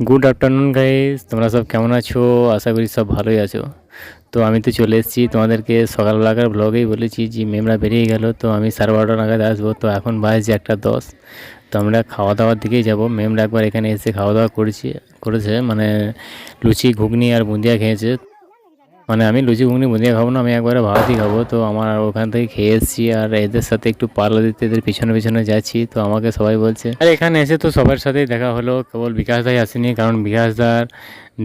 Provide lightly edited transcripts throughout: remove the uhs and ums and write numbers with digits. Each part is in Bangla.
গুড আফটারনুন গাইস, তোমরা সব কেমন আছো? আশা করি সব ভালোই আছো। তো আমি তো চলে এসেছি, তোমাদেরকে সকালবেলাকার ব্লগেই বলেছি যে মেমরা বেরিয়ে গেল, তো আমি 12:30 নাগাদ আসবো। তো এখন বাজছে 1:10। তো আমরা খাওয়া দাওয়ার দিকেই যাব। মেমরা একবার এখানে এসে খাওয়া দাওয়া করেছে, মানে লুচি ঘুগনি আর বুন্দিয়া খেয়েছে। মানে আমি লুচি ঘুগনি বুন্দিয়া খাবো না, আমি একবারে ভাতই খাবো। তো আমার ওখান থেকে খেয়ে এসেছি, আর এদের সাথে একটু পার্লা দিতে এদের পিছনে পিছনে যাচ্ছি। তো আমাকে সবাই বলছে, আর এখানে এসে তো সবার সাথেই দেখা হলো, কেবল বিকাশ দাই আসেনি, কারণ বিকাশ দার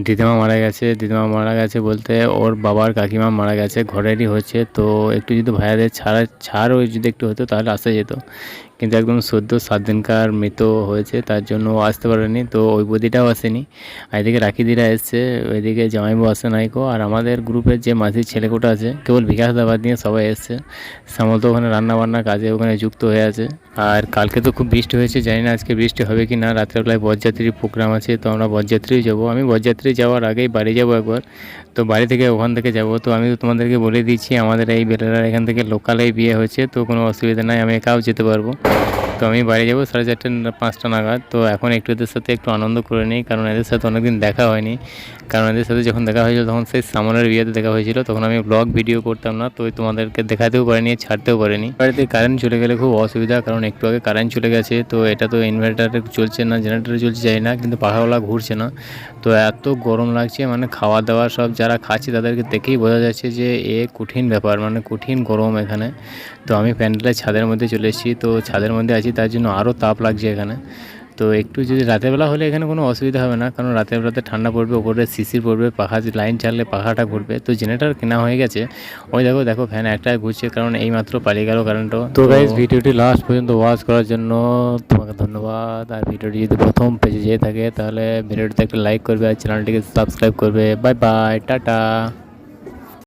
দিদিমা মারা গেছে। দিদিমা মারা গেছে বলতে ওর বাবার কাকিমা মারা গেছে, ঘরেরই হচ্ছে। তো একটু যদি ভাইয়াদের ছাড় ওই যদি একটু হতো তাহলে আসা যেত, কিন্তু একদম সদ্য 7 দিনকার মৃত্যু হয়েছে, তার জন্য ও আসতে পারেনি। তো ওই বদিটাও আসেনি। আর এদিকে রাখিদিরা এসছে, ওইদিকে জামাইবু আসে নাইকো। আর আমাদের গ্রুপের যে মাঝির ছেলেকোটা আছে, কেবল বিকাশ দাবাদ নিয়ে সবাই এসছে। শ্যামল তো ওখানে রান্নাবান্না কাজে ওখানে যুক্ত হয়ে আছে। আর কালকে তো খুব বৃষ্টি হয়েছে, জানি না আজকে বৃষ্টি হবে কি না। রাত্রেবেলায় বরযাত্রীর প্রোগ্রাম আছে, তো আমরা বরযাত্রী যাবো। আমি বরযাত্রী যাওয়ার আগেই বাড়ি যাব একবার। তো বাড়ি থেকে ওখান থেকে যাব। তো আমি তো তোমাদেরকে বলে দিচ্ছি, আমাদের এই বেলার এখান থেকে লোকালেই বিয়ে হয়েছে, তো কোনো অসুবিধা নাই, আমি একাও যেতে পারবো। তো আমি বাড়ি যাবো 4:30 5টা নাগাদ। তো এখন একটু এদের সাথে একটু আনন্দ করে নিই, কারণ এদের সাথে অনেকদিন দেখা হয়নি। কারণ এদের সাথে যখন দেখা হয়েছিল তখন সেই সামনের বিয়েতে দেখা হয়েছিল, তখন আমি ব্লগ ভিডিও করতাম না, তো তোমাদেরকে দেখাতেও পারিনি, ছাড়তেও পারিনি। বাড়িতে কারেন্ট চলে গেলে খুব অসুবিধা, কারণ একটু আগে কারেন্ট চলে গেছে। তো এটা তো ইনভার্টারে চলছে না, জেনারেটারে চলছে যায় না, কিন্তু পাখাওয়ালা ঘুরছে না। তো এত গরম লাগছে, মানে খাওয়া দাওয়া সব যারা খাচ্ছে তাদেরকে দেখেই বোঝা যাচ্ছে যে কঠিন ব্যাপার, মানে কঠিন গরম এখানে। তো আমি প্যান্ডেলের ছাদের মধ্যে চলে এসেছি, তো ছাদের মধ্যে আছি, তার জন্য আরও তাপ লাগছে এখানে। তো একটু যদি রাতের বেলা হলে এখানে কোনো অসুবিধা হবে না, কারণ রাতের বেলাতে ঠান্ডা পড়বে, ওপরে শিশির পড়বে, পাখা লাইন চাললে পাখাটা ঘুরবে। তো জেনারেটার কেনা হয়ে গেছে, ওই দেখো দেখো ফ্যান একটা ঘুরছে, কারণ এইমাত্র পালিয়ে গেল কারেন্টও। তো গাইস, ভিডিওটি লাস্ট পর্যন্ত ওয়াচ করার জন্য তোমাকে ধন্যবাদ। আর ভিডিওটি যদি প্রথম পেজে যেয়ে থাকে তাহলে ভিডিওটিতে একটা লাইক করবে, আর চ্যানেলটিকে সাবস্ক্রাইব করবে। Bye bye, tata.